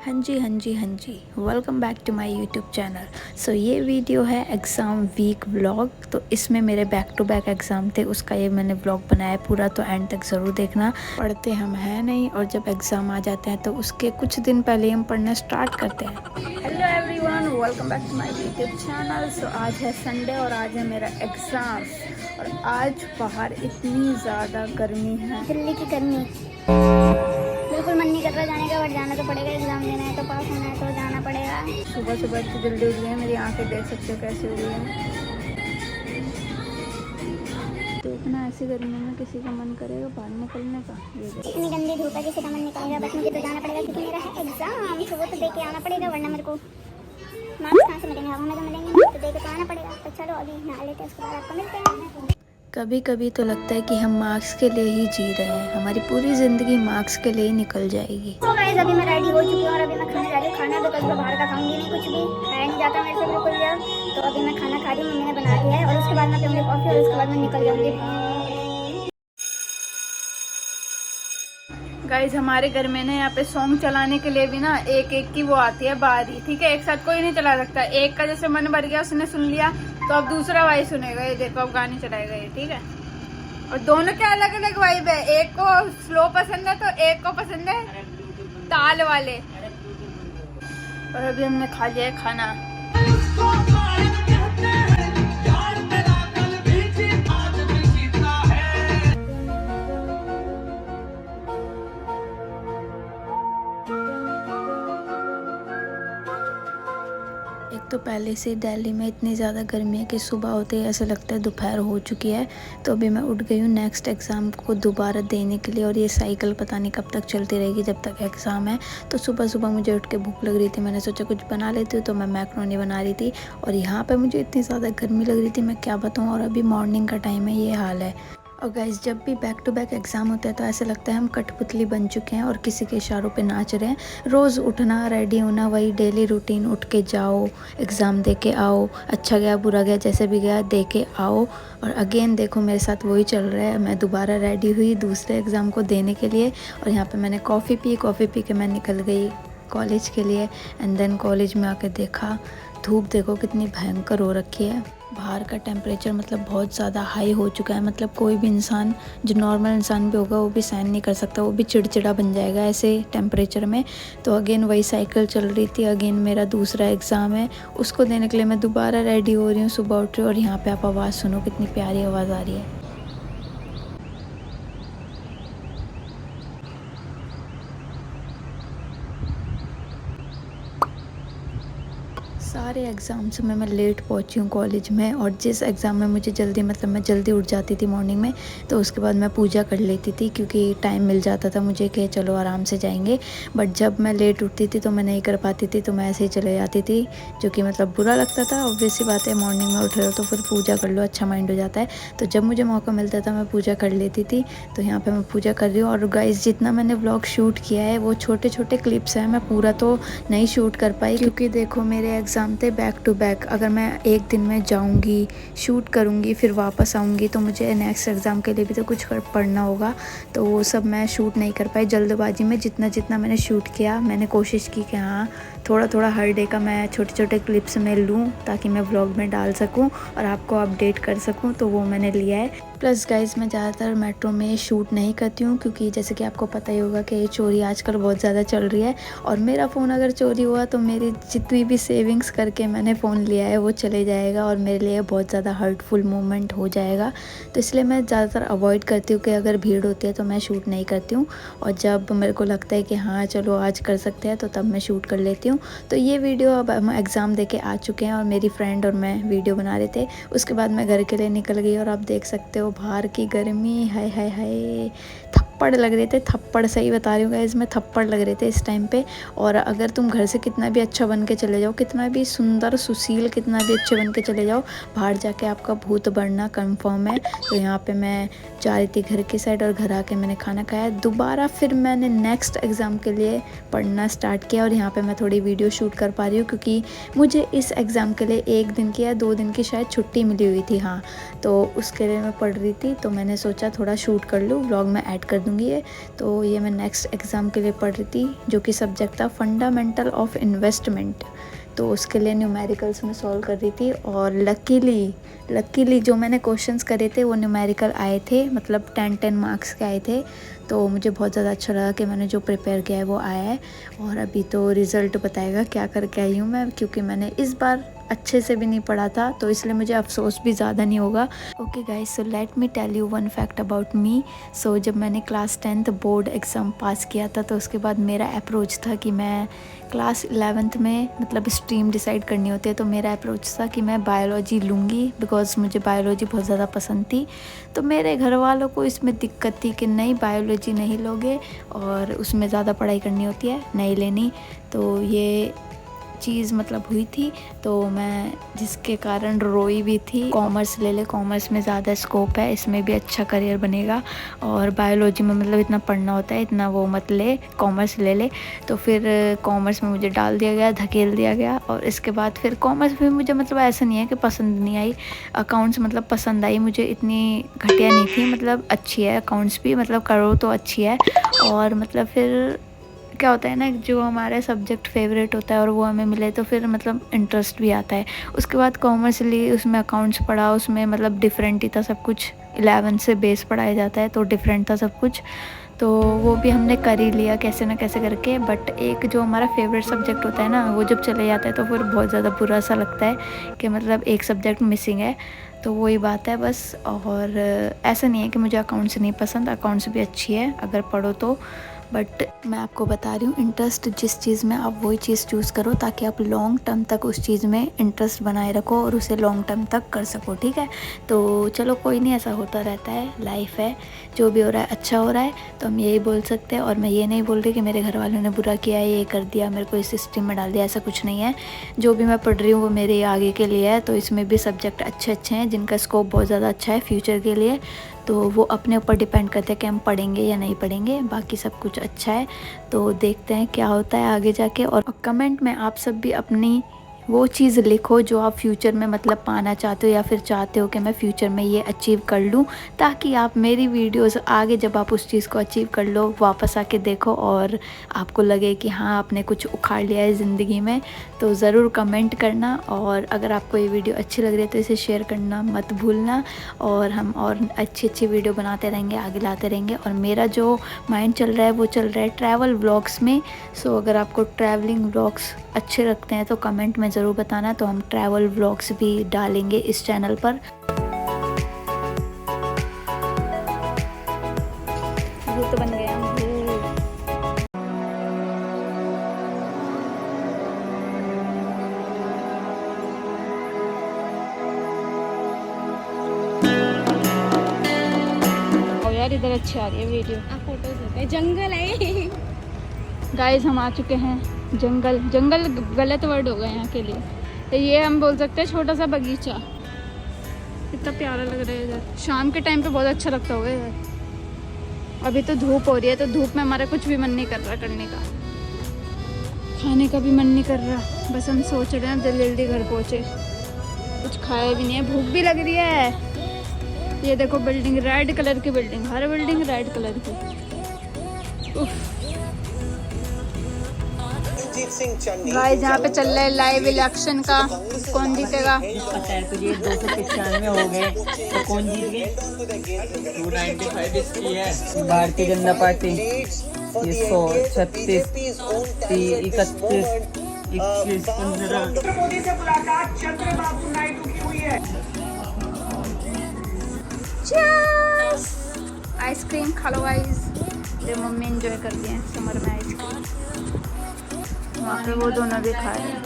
हाँ जी हाँ जी हाँ जी, welcome back to my YouTube channel. So ये वीडियो है एग्ज़ाम वीक व्लॉग। तो इसमें मेरे बैक टू बैक एग्ज़ाम थे, उसका ये मैंने व्लॉग बनाया पूरा, तो एंड तक ज़रूर देखना। पढ़ते हम हैं नहीं, और जब एग्ज़ाम आ जाते हैं तो उसके कुछ दिन पहले हम पढ़ना स्टार्ट करते हैं। Hello everyone, welcome back to my YouTube channel. So आज है संडे और आज है मेरा एग्ज़ाम, और आज बाहर इतनी ज़्यादा गर्मी है, दिल्ली की गर्मी। बिल्कुल मन नहीं कर रहा जाने का, बट जाना तो पड़ेगा। एग्जाम देना है तो पास होना है तो जाना पड़ेगा। सुबह सुबह इतनी जल्दी उठ गई है, मेरी आंखें देख सकते हो कैसी हो गई है। देखना ऐसी गर्मी में किसी का मन करेगा बाहर निकलने का। ये इतनी गंदी धूप है, किसी का मन निकलेगा, बट मुझे तो जाना पड़ेगा क्योंकि मेरा है एग्जाम। तो वो तो दे के आना पड़ेगा, वरना मेरे को मार्क्स कहाँ से मिलेंगे? हवा में तो मिलेंगे, तो दे के तो आना पड़ेगा। तो चलो अभी नहा लेते हैं, उसके बाद आपको मिलते हैं। कभी कभी तो लगता है कि हम मार्क्स के लिए ही जी रहे हैं, हमारी पूरी ज़िंदगी मार्क्स के लिए ही निकल जाएगी। तो गाइस अभी मैं रेडी हो चुकी हूँ और अभी मैं खाने जा रही हूँ खाना, बिकॉज मैं बाहर का खाऊंगी नहीं, कुछ भी खाया नहीं जाता मेरे से बिल्कुल भी अब। तो अभी मैं खाना खा रही हूँ, मम्मी ने बना दिया है, और उसके बाद मैं पीऊँगी कॉफ़ी, और उसके बाद मैं निकल जाऊँगी। गाइज हमारे घर में ना यहाँ पे सॉन्ग चलाने के लिए भी ना एक एक की वो आती है बारी, ठीक है। एक साथ कोई नहीं चला सकता। एक का जैसे मन भर गया, उसने सुन लिया, तो अब दूसरा भाई सुनेगा। ये देखो अब गाने चलाएगा ये, ठीक है। और दोनों के अलग अलग वाइब है, एक को स्लो पसंद है तो एक को पसंद है ताल वाले। और अभी हमने खा लिया है खाना। एक तो पहले से दिल्ली में इतनी ज़्यादा गर्मी है कि सुबह होते ही ऐसा लगता है दोपहर हो चुकी है। तो अभी मैं उठ गई हूँ नेक्स्ट एग्ज़ाम को दोबारा देने के लिए, और ये साइकिल पता नहीं कब तक चलती रहेगी जब तक एग्ज़ाम है। तो सुबह सुबह मुझे उठ के भूख लग रही थी, मैंने सोचा कुछ बना लेती हूँ, तो मैं मैक्रोनी बना रही थी। और यहाँ पर मुझे इतनी ज़्यादा गर्मी लग रही थी, मैं क्या बताऊँ। और अभी मॉर्निंग का टाइम है, ये हाल है। और गाइस जब भी बैक टू बैक एग्ज़ाम होता है तो ऐसा लगता है हम कठपुतली बन चुके हैं और किसी के इशारों पे नाच रहे हैं। रोज़ उठना, रेडी होना, वही डेली रूटीन, उठ के जाओ, एग्ज़ाम दे के आओ, अच्छा गया बुरा गया जैसे भी गया दे के आओ। और अगेन देखो मेरे साथ वही चल रहा है, मैं दोबारा रेडी हुई दूसरे एग्ज़ाम को देने के लिए। और यहाँ पे मैंने कॉफ़ी पी के मैं निकल गई कॉलेज के लिए। एंड देन कॉलेज में आके देखा धूप देखो कितनी भयंकर हो रखी है। बाहर का टेम्परेचर मतलब बहुत ज़्यादा हाई हो चुका है, मतलब कोई भी इंसान, जो नॉर्मल इंसान भी होगा वो भी सहन नहीं कर सकता, वो भी चिड़चिड़ा बन जाएगा ऐसे टेम्परेचर में। तो अगेन वही साइकिल चल रही थी। अगेन मेरा दूसरा एग्ज़ाम है, उसको देने के लिए मैं दोबारा रेडी हो रही हूँ, सुबह उठ रही हूँ। और यहाँ पे आप आवाज़ सुनो कितनी प्यारी आवाज़ आ रही है। सारे एग्ज़ाम्स में मैं लेट पहुंची हूँ कॉलेज में, और जिस एग्ज़ाम में मुझे जल्दी, मतलब मैं जल्दी उठ जाती थी मॉर्निंग में, तो उसके बाद मैं पूजा कर लेती थी क्योंकि टाइम मिल जाता था मुझे कि चलो आराम से जाएंगे। बट जब मैं लेट उठती थी तो मैं नहीं कर पाती थी, तो मैं ऐसे ही चले जाती थी, जो कि मतलब बुरा लगता था। ऑब्वियस सी बात है, मॉर्निंग में उठ रहे हो तो फिर पूजा कर लो, अच्छा माइंड हो जाता है। तो जब मुझे मौका मिलता था मैं पूजा कर लेती थी। तो यहाँ पर मैं पूजा कर रही हूँ। और गाइस जितना मैंने व्लॉग शूट किया है वो छोटे छोटे क्लिप्स हैं, मैं पूरा तो नहीं शूट कर पाई क्योंकि देखो मेरे एग्ज़ाम थे बैक टू बैक। अगर मैं एक दिन में जाऊंगी, शूट करूंगी, फिर वापस आऊंगी, तो मुझे नेक्स्ट एग्ज़ाम के लिए भी तो कुछ पढ़ना होगा। तो वो सब मैं शूट नहीं कर पाई जल्दबाजी में। जितना जितना मैंने शूट किया, मैंने कोशिश की कि हाँ थोड़ा थोड़ा हर डे का मैं छोटे छोटे क्लिप्स में लूँ ताकि मैं व्लॉग में डाल सकूँ और आपको अपडेट कर सकूँ, तो वो मैंने लिया है। प्लस गाइस मैं ज़्यादातर मेट्रो में शूट नहीं करती हूँ क्योंकि जैसे कि आपको पता ही होगा कि चोरी आजकल बहुत ज़्यादा चल रही है, और मेरा फ़ोन अगर चोरी हुआ तो मेरी जितनी भी सेविंग्स करके मैंने फ़ोन लिया है वो चले जाएगा, और मेरे लिए बहुत ज़्यादा हर्टफुल मोमेंट हो जाएगा। तो इसलिए मैं ज़्यादातर अवॉइड करती हूँ कि अगर भीड़ होती है तो मैं शूट नहीं करती हूँ, और जब मेरे को लगता है कि हाँ चलो आज कर सकते हैं तो तब मैं शूट कर लेती हूँ। तो ये वीडियो अब हम एग्ज़ाम दे के आ चुके हैं और मेरी फ्रेंड और मैं वीडियो बना रहे थे। उसके बाद मैं घर के लिए निकल गई, और आप देख सकते हो बाहर की गर्मी, हाय हाय हाय, थप्पड़ लग रहे थे, थप्पड़ सही बता रही हूँ गाइस, मैं थप्पड़ लग रहे थे इस टाइम पे। और अगर तुम घर से कितना भी अच्छा बन के चले जाओ, कितना भी सुंदर सुशील, कितना भी अच्छे बन के चले जाओ, बाहर जाके आपका भूत बढ़ना कंफर्म है। तो यहाँ पे मैं जा रही थी घर की साइड, और घर आके मैंने खाना खाया दोबारा। फिर मैंने नेक्स्ट एग्ज़ाम के लिए पढ़ना स्टार्ट किया, और यहाँ पे मैं थोड़ी वीडियो शूट कर पा रही हूँ क्योंकि मुझे इस एग्ज़ाम के लिए 1 दिन की या 2 दिन की शायद छुट्टी मिली हुई थी, हाँ। तो उसके लिए मैं पढ़ रही थी, तो मैंने सोचा थोड़ा शूट कर लूँ, व्लॉग में ऐड कर दूँ। दूँगी ये। तो ये मैं नेक्स्ट एग्ज़ाम के लिए पढ़ रही थी, जो कि सब्जेक्ट था फंडामेंटल ऑफ इन्वेस्टमेंट। तो उसके लिए न्यूमेरिकल्स में सॉल्व कर रही थी, और लकीली जो मैंने क्वेश्चंस करे थे वो न्यूमेरिकल आए थे, मतलब 10 मार्क्स के आए थे। तो मुझे बहुत ज़्यादा अच्छा लगा कि मैंने जो प्रिपेयर किया है वो आया है। और अभी तो रिज़ल्ट बताएगा क्या करके आई हूँ मैं, क्योंकि मैंने इस बार अच्छे से भी नहीं पढ़ा था, तो इसलिए मुझे अफसोस भी ज़्यादा नहीं होगा। Okay guys, so let me tell you one fact about me. So जब मैंने class 10th board exam pass किया था, तो उसके बाद मेरा अप्रोच था कि मैं क्लास 11th में मतलब स्ट्रीम डिसाइड करनी होती है, तो मेरा अप्रोच था कि मैं बायोलॉजी लूँगी, बिकॉज़ मुझे बायोलॉजी बहुत ज़्यादा पसंद थी। तो मेरे घर वालों को इसमें दिक्कत थी कि नहीं, बायोलॉजी नहीं लोगे और उसमें ज़्यादा पढ़ाई करनी होती है, नहीं लेनी। तो ये चीज़ मतलब हुई थी, तो मैं जिसके कारण रोई भी थी। कॉमर्स ले ले, कॉमर्स में ज़्यादा स्कोप है, इसमें भी अच्छा करियर बनेगा, और बायोलॉजी में मतलब इतना पढ़ना होता है, इतना वो मत ले, कॉमर्स ले ले। तो फिर कॉमर्स में मुझे डाल दिया गया, धकेल दिया गया। और इसके बाद फिर कॉमर्स में मुझे मतलब ऐसा नहीं है कि पसंद नहीं आई, अकाउंट्स मतलब पसंद आई मुझे, इतनी घटिया नहीं थी, मतलब अच्छी है अकाउंट्स भी, मतलब करो तो अच्छी है। और मतलब फिर क्या होता है ना, जो हमारा सब्जेक्ट फेवरेट होता है और वो हमें मिले तो फिर मतलब इंटरेस्ट भी आता है। उसके बाद कॉमर्स ली, उसमें अकाउंट्स पढ़ा, उसमें मतलब डिफरेंट ही था सब कुछ, 11 से बेस पढ़ाया जाता है तो डिफरेंट था सब कुछ। तो वो भी हमने कर ही लिया कैसे ना कैसे करके। बट एक जो हमारा फेवरेट सब्जेक्ट होता है ना, वो जब चले जाता है तो फिर बहुत ज़्यादा बुरा सा लगता है कि मतलब एक सब्जेक्ट मिसिंग है। तो वही बात है बस। और ऐसा नहीं है कि मुझे अकाउंट्स नहीं पसंद, अकाउंट्स भी अच्छी है अगर पढ़ो तो। बट मैं आपको बता रही हूँ, इंटरेस्ट जिस चीज़ में, आप वही चीज़ चूज़ करो ताकि आप लॉन्ग टर्म तक उस चीज़ में इंटरेस्ट बनाए रखो और उसे लॉन्ग टर्म तक कर सको, ठीक है। तो चलो कोई नहीं, ऐसा होता रहता है, लाइफ है, जो भी हो रहा है अच्छा हो रहा है, तो हम यही बोल सकते हैं। और मैं ये नहीं बोल रही कि मेरे घर वालों ने बुरा किया, ये कर दिया, मेरे को इस स्ट्रीम में डाल दिया, ऐसा कुछ नहीं है। जो भी मैं पढ़ रही हूँ वो मेरे आगे के लिए है, तो इसमें भी सब्जेक्ट अच्छे हैं जिनका स्कोप बहुत ज़्यादा अच्छा है फ्यूचर के लिए। तो वो अपने ऊपर डिपेंड करते हैं कि हम पढ़ेंगे या नहीं पढ़ेंगे, बाकी सब कुछ अच्छा है। तो देखते हैं क्या होता है आगे जाके। और कमेंट में आप सब भी अपनी वो चीज़ लिखो जो आप फ्यूचर में मतलब पाना चाहते हो, या फिर चाहते हो कि मैं फ्यूचर में ये अचीव कर लूँ, ताकि आप मेरी वीडियोस आगे जब आप उस चीज़ को अचीव कर लो वापस आके देखो और आपको लगे कि हाँ आपने कुछ उखाड़ लिया है ज़िंदगी में। तो ज़रूर कमेंट करना, और अगर आपको ये वीडियो अच्छी लग रही है तो इसे शेयर करना मत भूलना। और हम और अच्छी वीडियो बनाते रहेंगे, आगे लाते रहेंगे। और मेरा जो माइंड चल रहा है वो चल रहा है ट्रैवल व्लॉग्स में। सो अगर आपको ट्रैवलिंग व्लॉग्स अच्छे लगते हैं तो कमेंट में ज़रूर बताना, तो हम ट्रैवल व्लॉग्स भी डालेंगे इस चैनल पर। भूत बन गया हम। यार इधर अच्छी आ रही है वीडियो, फोटोज होते हैं, जंगल है गाइस। हम आ चुके हैं जंगल गलत वर्ड होगा यहाँ के लिए, तो ये हम बोल सकते हैं छोटा सा बगीचा। कितना प्यारा लग रहा है इधर, शाम के टाइम पे बहुत अच्छा लगता होगा इधर। अभी तो धूप हो रही है, तो धूप में हमारा कुछ भी मन नहीं कर रहा करने का, खाने का भी मन नहीं कर रहा। बस हम सोच रहे हैं जल्दी जल्दी घर पहुँचे, कुछ खाया भी नहीं है, भूख भी लग रही है। ये देखो बिल्डिंग, रेड कलर की बिल्डिंग, हर बिल्डिंग रेड कलर की। गाइस यहाँ पे चल रहा है लाइव इलेक्शन का, कौन जीतेगा पता है तुझे? 295 हो गए तो कौन जीत गए? 295 इसकी है भारतीय जनता पार्टी। ये 136 31 21 15 मोदी से मुलाकात चंद्रबाबू नायडू की हुई है। आइसक्रीम खा लो गाइस, ये मम्मी एंजॉय कर रही हैं समर में आइसक्रीम। वहाँ पे वो दोनों भी खा रहे हैं।